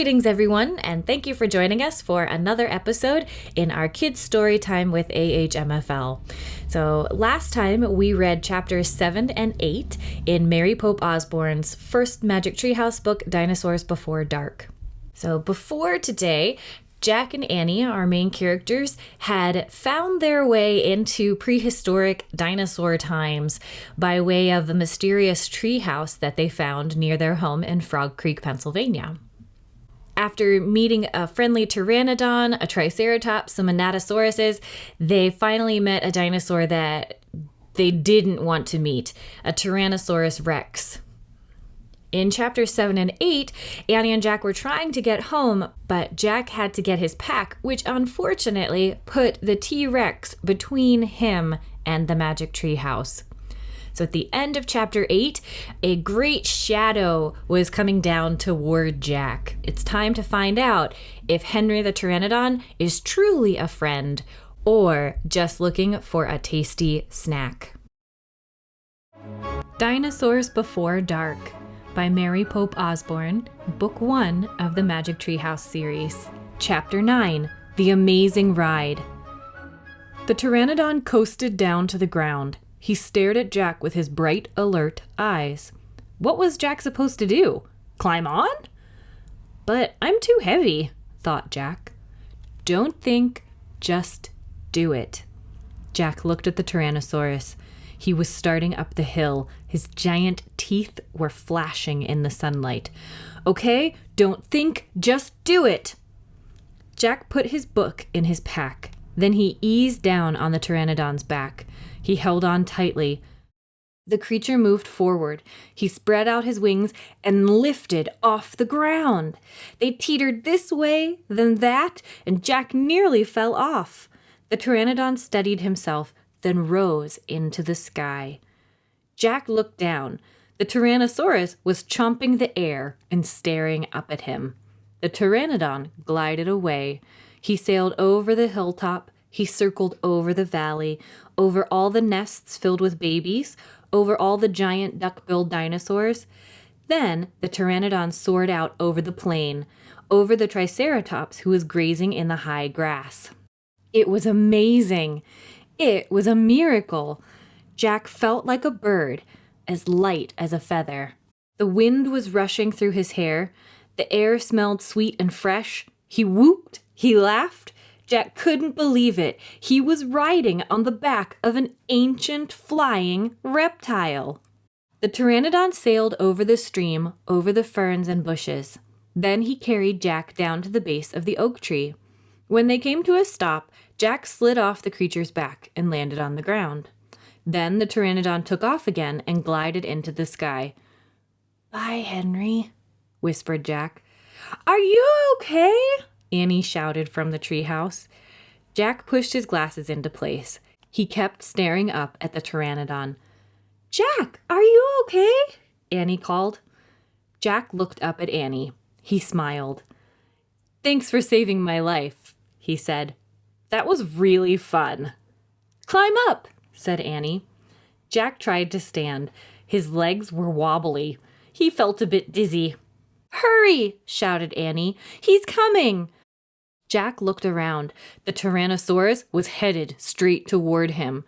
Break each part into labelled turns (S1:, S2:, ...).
S1: Greetings, everyone, and thank you for joining us for another episode in our Kids Storytime with AHMFL. So last time we read chapters 7 and 8 in Mary Pope Obsorne's first Magic Treehouse book, Dinosaurs Before Dark. So before today, Jack and Annie, our main characters, had found their way into prehistoric dinosaur times by way of a mysterious treehouse that they found near their home in Frog Creek, Pennsylvania. After meeting a friendly pteranodon, a triceratops, some anatosauruses, they finally met a dinosaur that they didn't want to meet, a Tyrannosaurus rex. In chapters 7 and 8, Annie and Jack were trying to get home, but Jack had to get his pack, which unfortunately put the T-Rex between him and the magic tree house. So at the end of chapter 8, a great shadow was coming down toward Jack. It's time to find out if Henry the Pteranodon is truly a friend or just looking for a tasty snack. Dinosaurs Before Dark by Mary Pope Obsorne, Book 1 of the Magic Treehouse series. Chapter 9, The Amazing Ride. The Pteranodon coasted down to the ground. He stared at Jack with his bright, alert eyes. What was Jack supposed to do? Climb on? But I'm too heavy, thought Jack. Don't think, just do it. Jack looked at the Tyrannosaurus. He was starting up the hill. His giant teeth were flashing in the sunlight. Okay, don't think, just do it. Jack put his book in his pack. Then he eased down on the Pteranodon's back. He held on tightly. The creature moved forward. He spread out his wings and lifted off the ground. They teetered this way, then that, and Jack nearly fell off. The Pteranodon steadied himself, then rose into the sky. Jack looked down. The Tyrannosaurus was chomping the air and staring up at him. The Pteranodon glided away. He sailed over the hilltop. He circled over the valley, over all the nests filled with babies, over all the giant duck-billed dinosaurs. Then the Pteranodon soared out over the plain, over the Triceratops who was grazing in the high grass. It was amazing. It was a miracle. Jack felt like a bird, as light as a feather. The wind was rushing through his hair. The air smelled sweet and fresh. He whooped. He laughed. Jack couldn't believe it. He was riding on the back of an ancient flying reptile. The Pteranodon sailed over the stream, over the ferns and bushes. Then he carried Jack down to the base of the oak tree. When they came to a stop, Jack slid off the creature's back and landed on the ground. Then the Pteranodon took off again and glided into the sky. "Bye, Henry," whispered Jack. "Are you okay?" Annie shouted from the treehouse. Jack pushed his glasses into place. He kept staring up at the Pteranodon. "Jack, are you okay?" Annie called. Jack looked up at Annie. He smiled. "Thanks for saving my life," he said. "That was really fun." "Climb up," said Annie. Jack tried to stand. His legs were wobbly. He felt a bit dizzy. "Hurry!" shouted Annie. "He's coming!" Jack looked around. The Tyrannosaurus was headed straight toward him.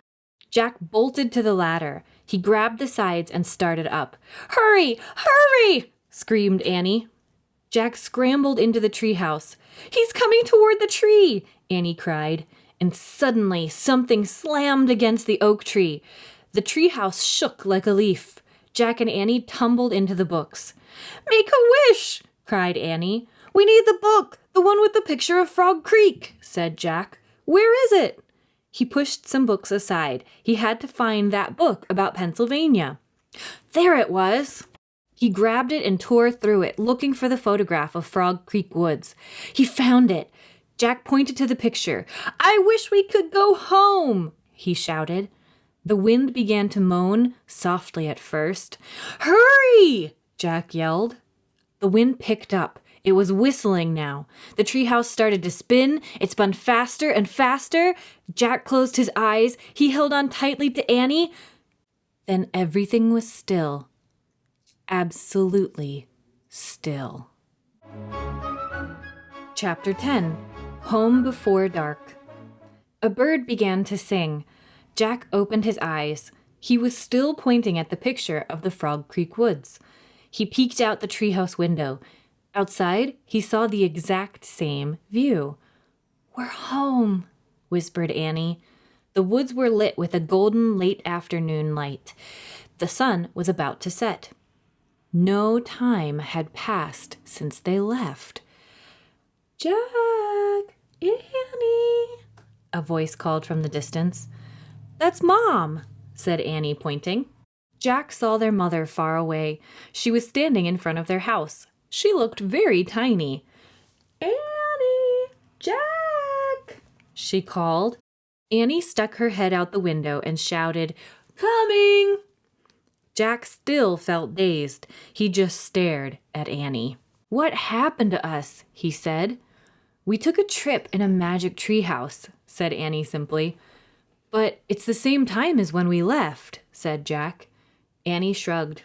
S1: Jack bolted to the ladder. He grabbed the sides and started up. "Hurry! Hurry!" screamed Annie. Jack scrambled into the treehouse. "He's coming toward the tree!" Annie cried. And suddenly something slammed against the oak tree. The treehouse shook like a leaf. Jack and Annie tumbled into the books. "Make a wish!" cried Annie. "We need the book, the one with the picture of Frog Creek," said Jack. "Where is it?" He pushed some books aside. He had to find that book about Pennsylvania. There it was. He grabbed it and tore through it, looking for the photograph of Frog Creek Woods. He found it. Jack pointed to the picture. "I wish we could go home," he shouted. The wind began to moan, softly at first. "Hurry!" Jack yelled. The wind picked up. It was whistling now. The treehouse started to spin. It spun faster and faster. Jack closed his eyes. He held on tightly to Annie. Then everything was still. Absolutely still. Chapter 10, Home Before Dark. A bird began to sing. Jack opened his eyes. He was still pointing at the picture of the Frog Creek Woods. He peeked out the treehouse window. Outside, he saw the exact same view. "We're home," whispered Annie. The woods were lit with a golden late afternoon light. The sun was about to set. No time had passed since they left. "Jack, Annie," a voice called from the distance. "That's Mom," said Annie, pointing. Jack saw their mother far away. She was standing in front of their house. She looked very tiny. "Annie, Jack," she called. Annie stuck her head out the window and shouted, "Coming!" Jack still felt dazed. He just stared at Annie. "What happened to us?" he said. "We took a trip in a magic treehouse," said Annie simply. "But it's the same time as when we left," said Jack. Annie shrugged.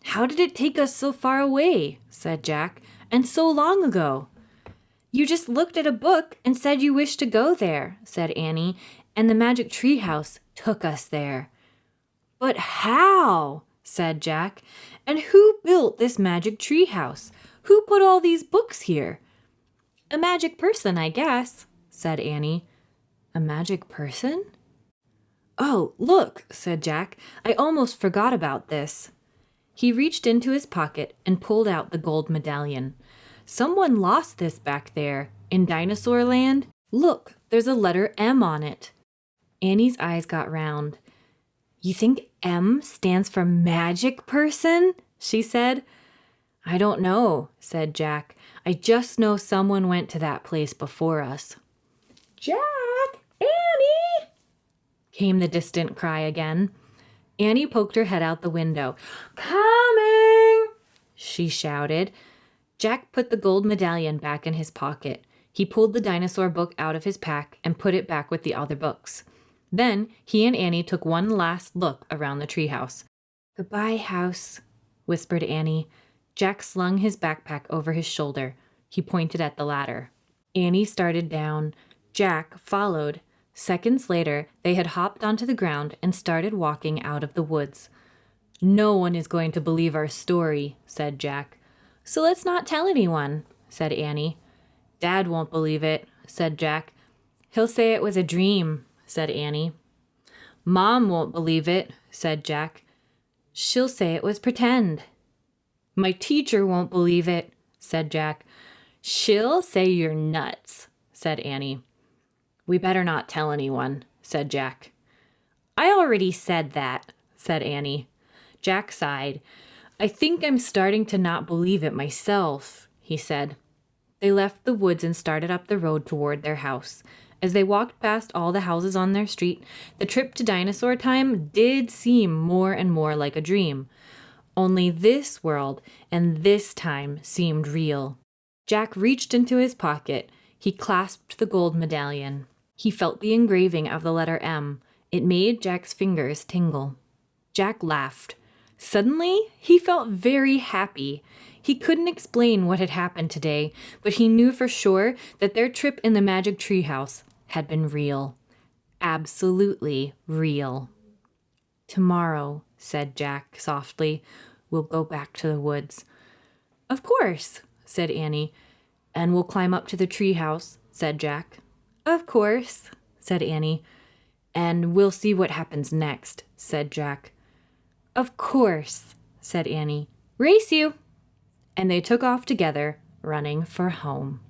S1: "How did it take us so far away?" said Jack. "And so long ago?" "You just looked at a book and said you wished to go there," said Annie, "and the magic treehouse took us there." "But how?" said Jack. "And who built this magic treehouse? Who put all these books here?" "A magic person, I guess," said Annie. "A magic person?" "Oh, look," said Jack. "I almost forgot about this." He reached into his pocket and pulled out the gold medallion. "Someone lost this back there, in Dinosaur Land. Look, there's a letter M on it." Annie's eyes got round. "You think M stands for magic person?" she said. "I don't know," said Jack. "I just know someone went to that place before us." "Jack! Annie!" came the distant cry again. Annie poked her head out the window. "Coming!" she shouted. Jack put the gold medallion back in his pocket. He pulled the dinosaur book out of his pack and put it back with the other books. Then he and Annie took one last look around the treehouse. "Goodbye, house," whispered Annie. Jack slung his backpack over his shoulder. He pointed at the ladder. Annie started down. Jack followed. Seconds later, they had hopped onto the ground and started walking out of the woods. "No one is going to believe our story," said Jack. "So let's not tell anyone," said Annie. "Dad won't believe it," said Jack. "He'll say it was a dream," said Annie. "Mom won't believe it," said Jack. "She'll say it was pretend." "My teacher won't believe it," said Jack. "She'll say you're nuts," said Annie. "We better not tell anyone," said Jack. "I already said that," said Annie. Jack sighed. "I think I'm starting to not believe it myself," he said. They left the woods and started up the road toward their house. As they walked past all the houses on their street, the trip to Dinosaur Time did seem more and more like a dream. Only this world and this time seemed real. Jack reached into his pocket. He clasped the gold medallion. He felt the engraving of the letter M. It made Jack's fingers tingle. Jack laughed. Suddenly, he felt very happy. He couldn't explain what had happened today, but he knew for sure that their trip in the magic treehouse had been real. Absolutely real. "Tomorrow," said Jack softly, "we'll go back to the woods." "Of course," said Annie. "And we'll climb up to the treehouse," said Jack. "Of course," said Annie. "And we'll see what happens next," said Jack. "Of course," said Annie. "Race you!" And they took off together, running for home.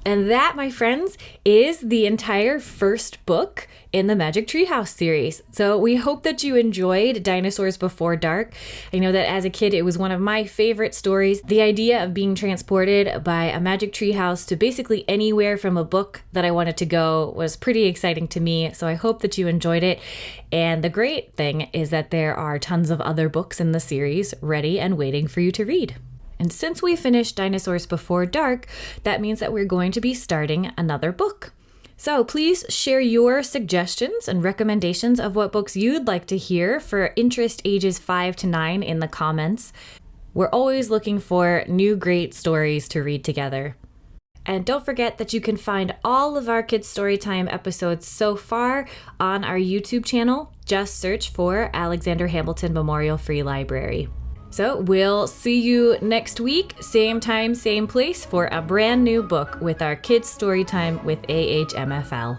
S1: And that, my friends, is the entire first book in the Magic Treehouse series. So we hope that you enjoyed Dinosaurs Before Dark. I know that as a kid, it was one of my favorite stories. The idea of being transported by a magic treehouse to basically anywhere from a book that I wanted to go was pretty exciting to me. So I hope that you enjoyed it. And the great thing is that there are tons of other books in the series ready and waiting for you to read. And since we finished Dinosaurs Before Dark, that means that we're going to be starting another book. So please share your suggestions and recommendations of what books you'd like to hear for interest ages 5 to 9 in the comments. We're always looking for new great stories to read together. And don't forget that you can find all of our Kids Storytime episodes so far on our YouTube channel. Just search for Alexander Hamilton Memorial Free Library. So we'll see you next week, same time, same place, for a brand new book with our Kids Storytime with AHMFL.